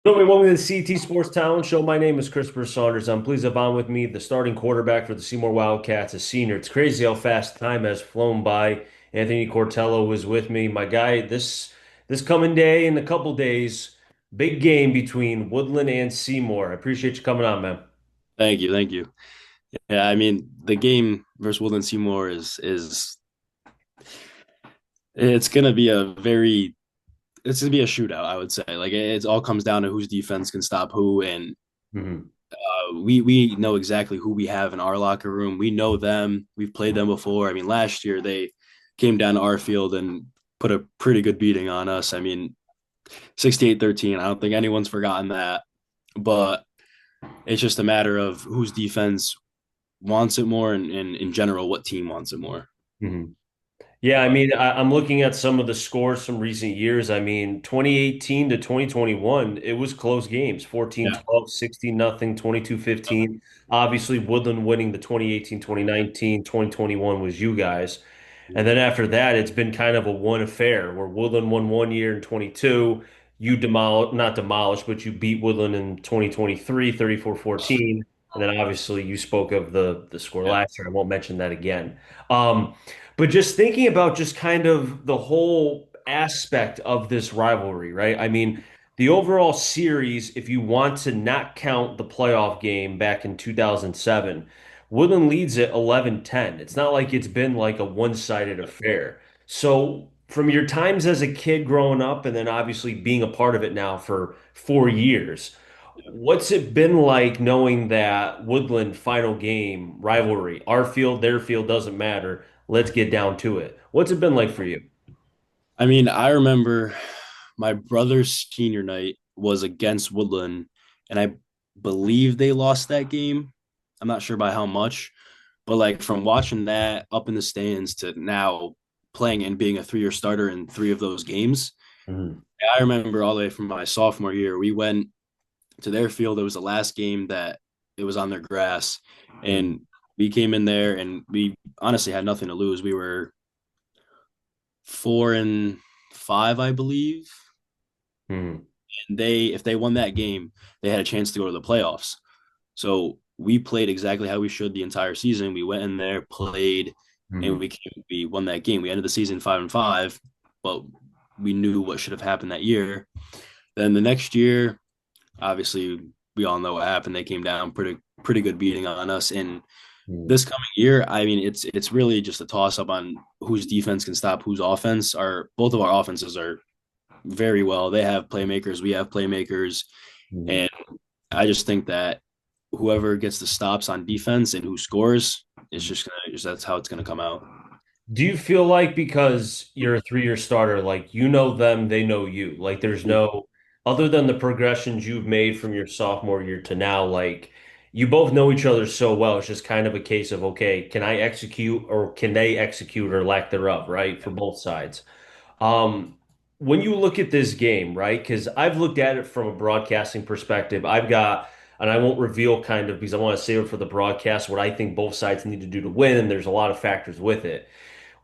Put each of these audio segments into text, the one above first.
Hello, welcome to the CT Sports Talent Show. My name is Christopher Saunders. I'm pleased to have on with me the starting quarterback for the Seymour Wildcats, a senior. It's crazy how fast time has flown by. Anthony Cortello was with me. My guy, this coming day in a couple days, big game between Woodland and Seymour. I appreciate you coming on, man. Thank you, thank you. Yeah, I mean the game versus Woodland Seymour is it's gonna be it's gonna be a shootout. I would say like it all comes down to whose defense can stop who, and Mhm. we know exactly who we have in our locker room. We know them. We've played them before. I mean, last year they came down to our field and put a pretty good beating on us. I mean, 68-13. I don't think anyone's forgotten that, but it's just a matter of whose defense wants it more, and in general, what team wants it more. Mhm. Yeah, I But mean, I'm looking at some of the scores from recent years. I mean, 2018 to 2021, it was close games, yeah, 14-12, 16-0, 22-15. Obviously, Woodland winning the 2018, 2019, 2021 was you guys. And then after that, it's been kind of a one affair where Woodland won one year in 22. You not demolished, but you beat Woodland in 2023, 34-14. And then obviously you spoke of the score yeah. last year. I won't mention that again. Um, but just thinking about just kind of the whole aspect of this rivalry, right? I mean, the overall series, if you want to not count the playoff game back in 2007, Woodland leads at 11-10. It's not like it's been like a one-sided affair. So, from your times as a kid growing up and then obviously being a part of it now for 4 years, what's it been like knowing that Woodland final game rivalry, our field, their field doesn't matter. Let's get down to it. What's it been like for you? I mean, I remember my brother's senior night was against Woodland, and I believe they lost that game. I'm not sure by how much, but like from watching that up in the stands to now playing and being a 3 year starter in three of those games, Mhm. I remember all the way from my sophomore year. We went to their field. It was the last game that it was on their grass, Mhm. and we came in there and we honestly had nothing to lose. We were 4-5, I believe. Mhm. And if they won that game, they had a chance to go to the playoffs. So we played exactly how we should the entire season. We went in there, played, and Mhm. we won that game. We ended the season 5-5, but we knew what should have happened that year. Then the next year, obviously, we all know what happened. They came down pretty good beating on us. And Mhm. this coming year, I mean, it's really just a toss up on whose defense can stop whose offense. Our both of our offenses are very well. They have playmakers, we have playmakers, Mhm. and I just think that whoever gets the stops on defense and who scores, it's just gonna just that's how it's gonna come out. Do you feel like because you're a 3 year starter, like you know them, they know you? Like there's no, other than the progressions you've made from your sophomore year to now, like you both know each other so well. It's just kind of a case of, okay, can I execute or can they execute or lack thereof, right? For both sides. Um, when you look at this game, right? Because I've looked at it from a broadcasting perspective. I've got, and I won't reveal kind of because I want to save it for the broadcast, what I think both sides need to do to win, and there's a lot of factors with it.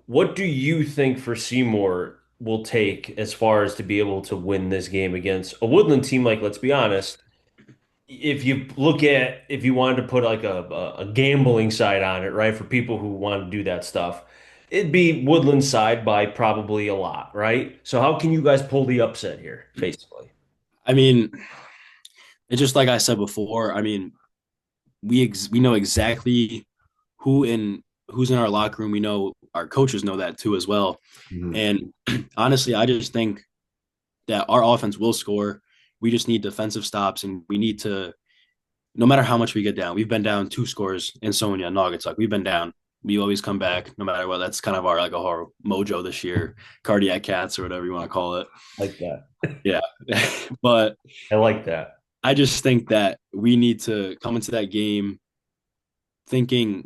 What do you think for Seymour will take as far as to be able to win this game against a Woodland team? Like, let's be honest, if you wanted to put like a gambling side on it, right, for people who want to do that stuff, it'd be Woodland side by probably a lot, right? So how can you guys pull the upset here, basically? I mean, it's just like I said before. I mean, we know exactly who in who's in our locker room. We know our coaches know that too as well. Mhm. And honestly, I just think that our offense will score. We just need defensive stops, and we need to no matter how much we get down. We've been down two scores in Sonia Naugatuck. We've been down. We always come back no matter what. That's kind of our like a horror mojo this year, cardiac cats or whatever you want to call it. Like that. Yeah. But I like that. I just think that we need to come into that game thinking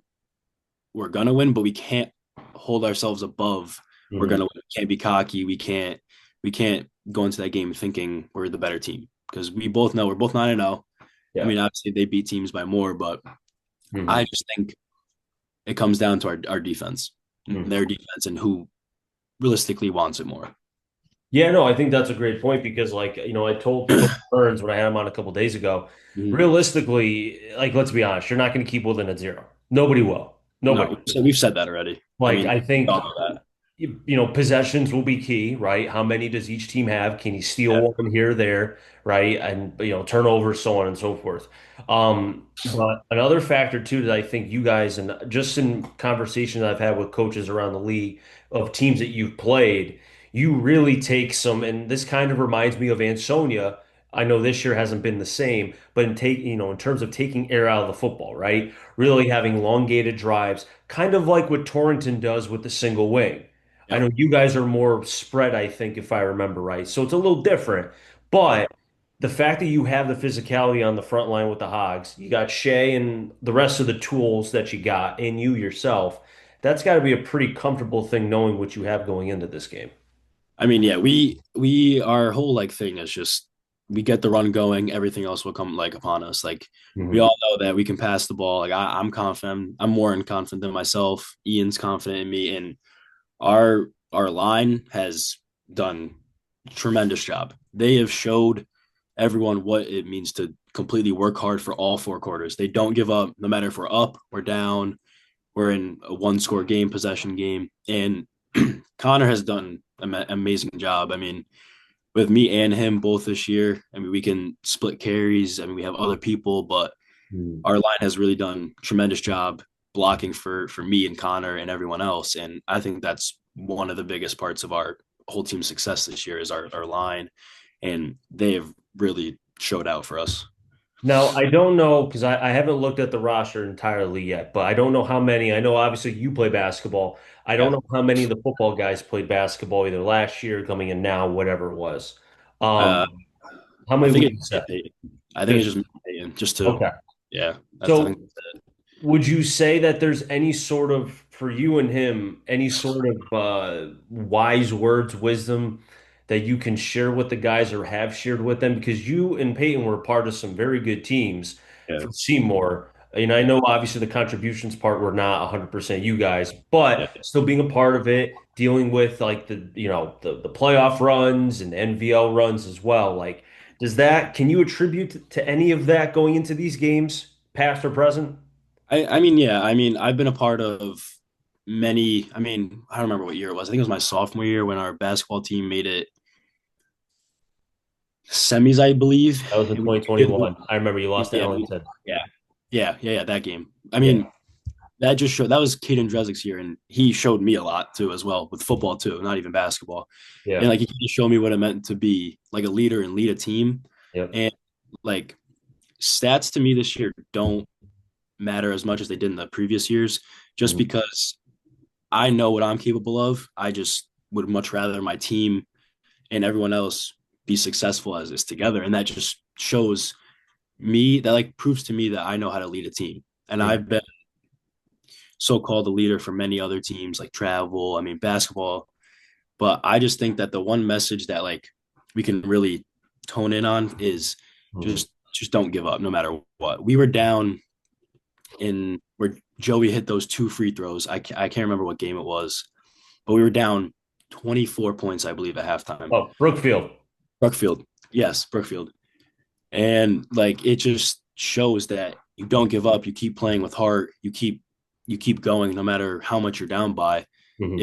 we're gonna win, but we can't hold ourselves above we're gonna Mhm. win. We can't be cocky. We can't go into that game thinking we're the better team because we both know we're both 9-0. I Yeah. mean, obviously they beat teams by more, but I Mhm. just think it comes down to our defense, Mhm. their defense, and who realistically wants it more. Yeah, no, I think that's a great point because, like, I told Coach Burns when I had him on a couple days ago, Mhm. realistically, like, let's be honest, you're not going to keep Woodland at zero. Nobody will. Nobody. No, so we've said that already. I Like, mean, I we all think know that. possessions will be key, right? How many does each team have? Can you steal Yeah. one here or there, right? And turnovers, so on and so forth. But another factor too that I think you guys, and just in conversations I've had with coaches around the league of teams that you've played, you really take some, and this kind of reminds me of Ansonia. I know this year hasn't been the same, but in terms of taking air out of the football, right? Really having elongated drives, kind of like what Torrington does with the single wing. I Yep. know you guys are more spread, I think, if I remember right. So it's a little different. Yep. But the fact that you have the physicality on the front line with the Hogs, you got Shea and the rest of the tools that you got, and you yourself, that's got to be a pretty comfortable thing knowing what you have going into this game. I mean, yeah, we our whole like thing is just we get the run going, everything else will come like upon us. Like we Mhm. all know that we can pass the ball. Like I'm confident. I'm more confident than myself. Ian's confident in me, and our line has done a tremendous job. They have showed everyone what it means to completely work hard for all four quarters. They don't give up, no matter if we're up or down. We're in a one score game, possession game, and Connor has done an amazing job. I mean, with me and him both this year, I mean, we can split carries. I mean, we have other people, but Mhm. our line has really done a tremendous job blocking for me and Connor and everyone else. And I think that's one of the biggest parts of our whole team's success this year is our line. And they have really showed out for us. Now, I don't know because I haven't looked at the roster entirely yet, but I don't know how many. I know obviously you play basketball. I don't Yeah. know how many of the football guys played basketball either last year, coming in now, whatever it was. Um, Uh, how I many think would it's you me say? and Peyton. I think it's Just just me and Peyton, just to, okay. yeah, that's, I think, So would you say that there's any sort of, for you and him, any sort of wise words, wisdom that you can share with the guys or have shared with them? Because you and Peyton were part of some very good teams yeah, for Seymour. And I know obviously the contributions part were not 100% you guys, but yeah. still being a part of it, dealing with like the playoff runs and NVL runs as well. Like, can you attribute to any of that going into these games, past or present? I mean, yeah, I mean, I've been a part of many. I mean, I don't remember what year it was. I think it was my sophomore year when our basketball team made it semis, I believe. That was in And we did, 2021. I remember you lost to yeah, Ellington. yeah, yeah, that game. I Yeah. mean, that just showed that was Caden Dresnick's year, and he showed me a lot too, as well with football too, not even basketball. And Yeah. like he just showed me what it meant to be like a leader and lead a team. Yep. And like stats to me this year don't matter as much as they did in the previous years, just Mhm. because I know what I'm capable of. I just would much rather my team and everyone else be successful as is together. And that just shows me that like proves to me that I know how to lead a team. And Mhm. I've been so-called a leader for many other teams like travel, I mean basketball. But I just think that the one message that like we can really tone in on is Mhm. just don't give up no matter what. We were down in where Joey hit those two free throws. I can't remember what game it was, but we were down 24 points, I believe, at halftime. Oh, Brookfield. Brookfield. Yes, Brookfield. And like it just shows that you don't give up. You keep playing with heart. You keep going no matter how much you're down by. Mhm.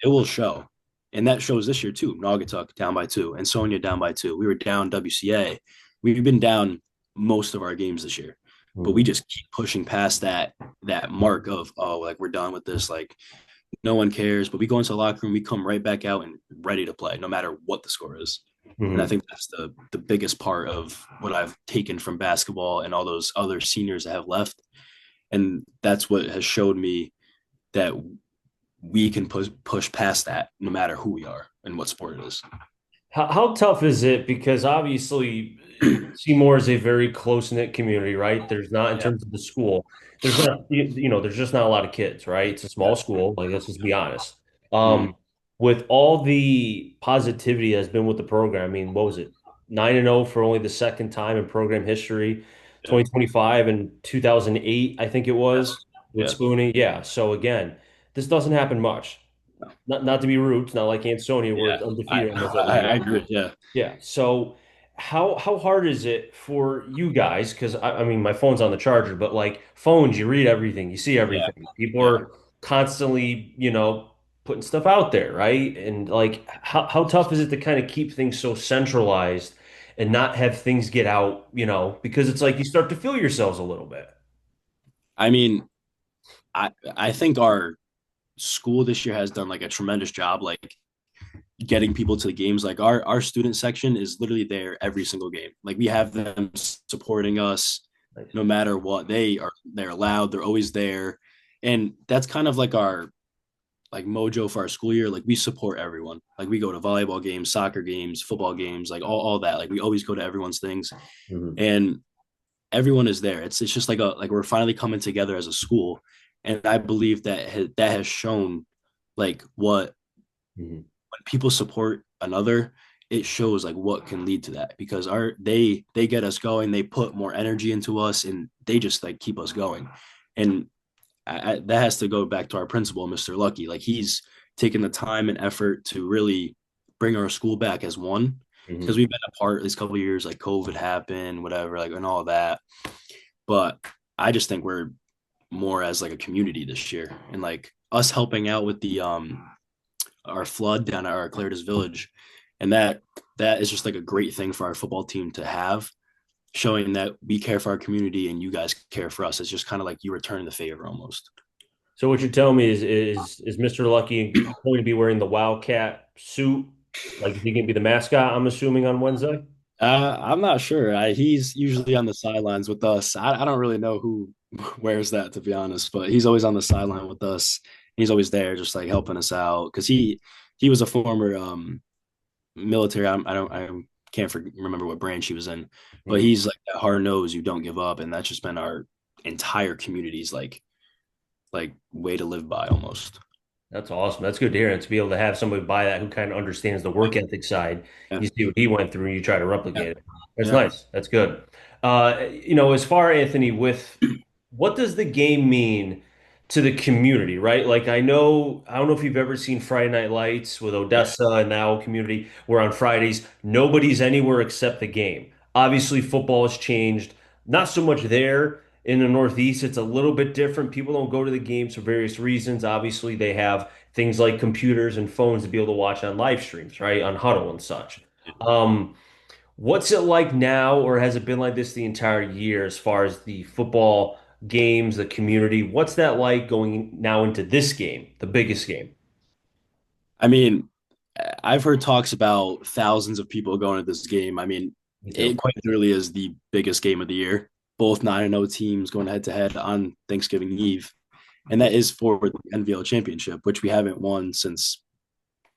It will show. And that shows this year too. Naugatuck down by two and Sonia down by two. We were down WCA. We've been down most of our games this year. But we Mhm. just keep pushing past that mark of oh like we're done with this like no one cares. But we go into the locker room, we come right back out and ready to play, no matter what the score is. And I Mhm. think that's the biggest part of what I've taken from basketball and all those other seniors that have left. And that's what has showed me that we can push past that no matter who we are and what sport it is. How tough is it? Because obviously, Seymour is a very close-knit community, right? There's not, in Yeah, terms of the school, there's not, there's just not a lot of kids, right? It's a yeah, small school, like, let's just be honest. mm, With all the positivity that's been with the program, I mean, what was it? 9-0 for only the second time in program history, yeah, 2025 and 2008, I think it yes, was, with yeah, Spoonie. Yeah. So again, this doesn't happen much. not to be rude, it's not like Ansonia where Yeah, it's undefeated almost every I year. agree. Yeah, Yeah. So how hard is it for you guys? Because I mean, my phone's on the charger, but like phones, you read everything, you see yeah, everything. People yeah. are constantly, putting stuff out there, right? And like, how tough is it to kind of keep things so centralized and not have things get out, because it's like you start to feel yourselves a little bit. I mean, I think our school this year has done like a tremendous job, like getting people to the games. Like our student section is literally there every single game. Like we have them supporting us Nice. no matter what. They're loud. They're always there, and that's kind of like our like mojo for our school year. Like we support everyone. Like we go to volleyball games, soccer games, football games, like all that. Like we always go to everyone's things, Hmm. and everyone is there. It's just like we're finally coming together as a school, and I believe that has shown like what Hmm. when people support another, it shows like what can lead to that because they get us going, they put more energy into us, and they just like keep us going, and that has to go back to our principal, Mr. Lucky. Like he's taken the time and effort to really bring our school back as one because Hmm. we've been apart these couple of years, like COVID happened, whatever, like and all that. But I just think we're more as like a community this year, and like us helping out with the our flood down at our Claritas Village, and that is just like a great thing for our football team to have, showing that we care for our community and you guys care for us. It's just kind of like you return the favor almost. So what you're telling me is Mr. Lucky going to be wearing the Wildcat suit? Like, is he going to be the mascot, I'm assuming, on Wednesday? I'm not sure. He's usually on the sidelines with us. I don't really know who wears that to be honest, but he's always on the sideline with us. He's always there, just like helping us out because he was a former military. I can't remember what branch he was in, but Mhm. he's like that hard nose. You don't give up, and that's just been our entire community's like way to live by almost. That's awesome. That's good to hear. And to be able to have somebody buy that who kind of understands the work ethic side, Yeah, you see what he went through and you try to yeah, replicate it. That's yeah. nice. That's good. As far, Anthony, with what does the game mean to the community, right? Like I don't know if you've ever seen Friday Night Lights with Yeah. Odessa and the Owl community, where on Fridays nobody's anywhere except the game. Obviously, football has changed. Not so much there. In the Northeast, it's a little bit different. People don't go to the games for various reasons. Obviously, they have things like computers and phones to be able to watch on live streams, right? On Huddle and such. Um, what's it like now, or has it been like this the entire year as far as the football games, the community? What's that like going now into this game, the biggest game? I mean, I've heard talks about thousands of people going to this game. I mean, Me too. it quite literally is the biggest game of the year. Both 9-0 teams going head to head on Thanksgiving Eve. And that is for the NVL championship, which we haven't won since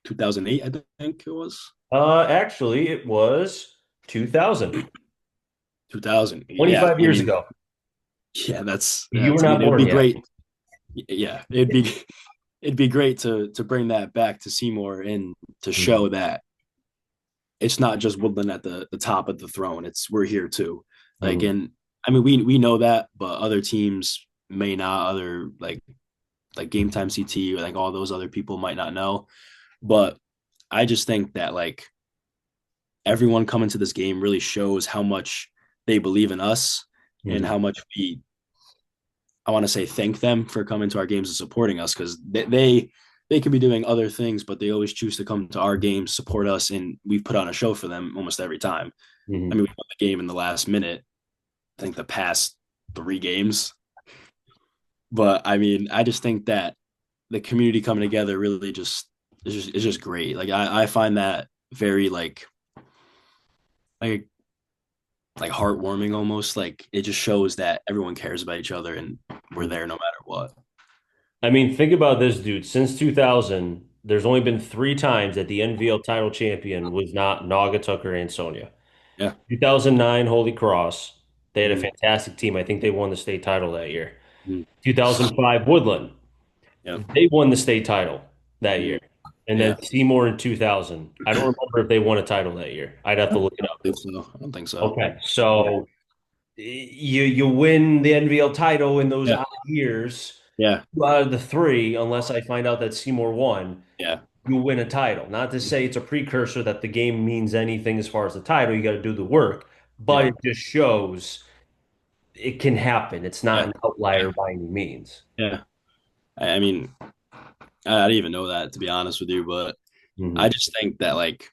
2008, I think it was. Actually, it was 2000, 2000. Yeah. 25 I years mean, ago. yeah, You were I mean, not it would born be yet. great. Yeah. It'd be great to bring that back to Seymour and to Mhm. show that it's not just Woodland at the top of the throne. It's we're here too. Like, Mhm. and I mean, we know that, but other teams may not. Other like Game Time CT or like all those other people might not know. But I just think that like everyone coming to this game really shows how much they believe in us and Mhm. how much we I want to say thank them for coming to our games and supporting us because they could be doing other things, but they always choose to come to our games, support us, and we've put on a show for them almost every time. I Mhm. mean, we won the game in the last minute. I think the past 3 games, but I mean, I just think that the community coming together really just is just great. Like I find that very like like heartwarming almost. Like it just shows that everyone cares about each other and we're Mhm. there no matter what. I mean, think about this, dude. Since 2000, there's only been three times that the NVL title champion was not Naugatuck or Ansonia. Yeah. 2009, Holy Cross. They had a Mm-hmm. fantastic team. I think they won the state title that year. Mm-hmm. 2005, Woodland. Yeah. They won the state title that year. Mm-hmm. And Yeah. then Seymour in 2000. I don't remember if they won a title that year. I'd have I to look it don't up. think so. I don't think so. Okay. Yeah. So you win the NVL title in those Yeah. odd years. Yeah, Two out of the three, unless I find out that Seymour won, yeah, you win a title. Not to say it's a precursor that the game means anything as far as the title. You got to do the work, but yeah, it just shows it can happen. It's not yeah, an outlier by any means. yeah. I mean, I didn't even know that, to be honest with you, but I Hmm. just think that like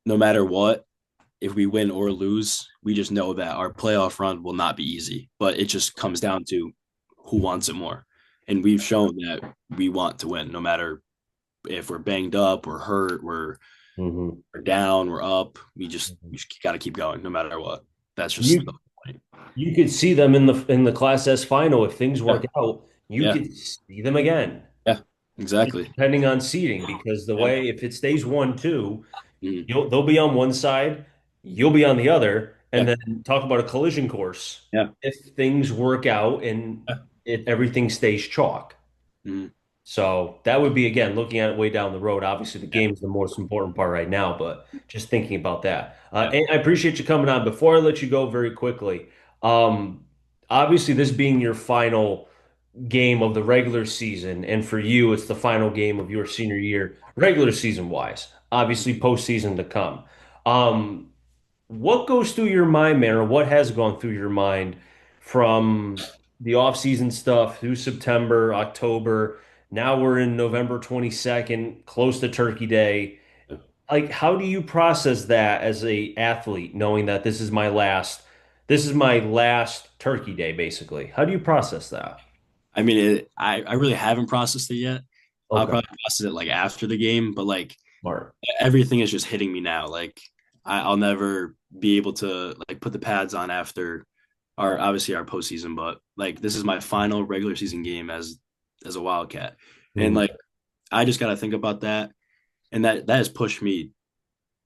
no matter what, if we win or lose, we just know that our playoff run will not be easy. But it just comes down to who wants it more. And we've shown that we want to win, no matter if we're banged up, we're hurt, Hmm. we're down, we're up. We just got to keep going, no matter what. That's just the You point. you could see them in the Class S final if things Yeah, work out. You yeah, could see them again, yeah, exactly. depending on seeding, because the Yeah, way if it stays 1-2, mhm, they'll be on one side, you'll be on the other, and yeah, then talk about a collision course yeah, if things work out and yeah, everything stays chalk. mhm, So that would be again looking at it way down the road. Obviously, the yeah, game is the most important part right now, but just thinking about that. yeah, And I appreciate you coming on. Before I let you go, very quickly, um, obviously this being your final game of the regular season, and for you, it's the final game of your senior year, regular season wise. Obviously, postseason to come. Um, what goes through your mind, man, or what has gone through your mind from the off-season stuff through September, October? Now we're in November 22nd, close to Turkey Day. yeah. Like, how do you process that as a athlete, knowing that this is my last Turkey Day, basically? How do you process that? I mean, I really haven't processed it yet. I'll Okay, probably process it like after the game, but like smart. everything is just hitting me now. Like I'll never be able to like put the pads on after our obviously our postseason, but like this is my final regular season game as a Wildcat, and Mhm. like I just got to think about that, and that has pushed me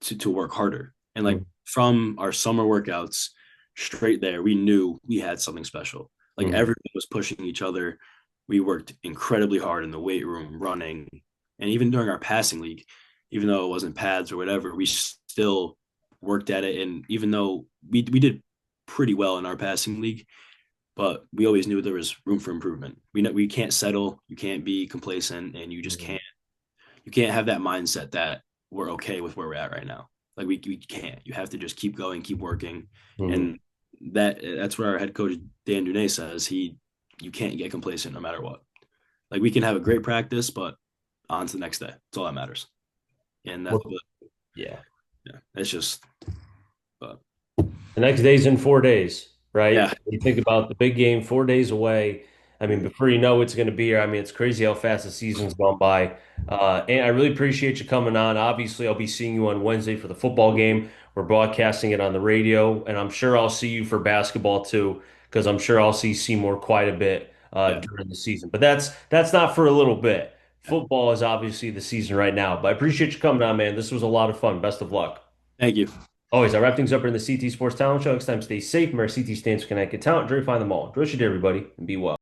to work harder. And like Mhm. from our summer workouts straight there, we knew we had something special. Like Mhm. everyone was pushing each other. We worked incredibly hard in the weight room, running, and even during our passing league, even though it wasn't pads or whatever, we still worked at it. And even though we did pretty well in our passing league, but we always knew there was room for improvement. We can't settle, you can't be complacent, and Mhm. you can't have that mindset that we're okay with where we're at right now. Like we can't. You have to just keep going, keep working, Mhm. and that's where our head coach Dan Dunay says you can't get complacent no matter what. Like we can have a great practice, but on to the next day. That's all that matters. And that's Well, what yeah. yeah, it's just but The next day's in 4 days, right? yeah. You think about the big game, 4 days away. I mean, Mm, before you know it's going to be here. I mean, it's crazy how fast the season's gone by. And I really appreciate you coming on. Obviously, I'll be seeing you on Wednesday for the football game. We're broadcasting it on the radio, and I'm sure I'll see you for basketball too, because I'm sure I'll see Seymour quite a bit yeah. during the season. But that's not for a little bit. Yeah. Football is obviously the season right now. But I appreciate you coming on, man. This was a lot of fun. Best of luck. Thank you. Always, I wrap things up in the CT Sports Talent Show. Next time, stay safe. Remember, CT stands for Connected Talent. Enjoy, find them all. Enjoy your day, everybody, and be well.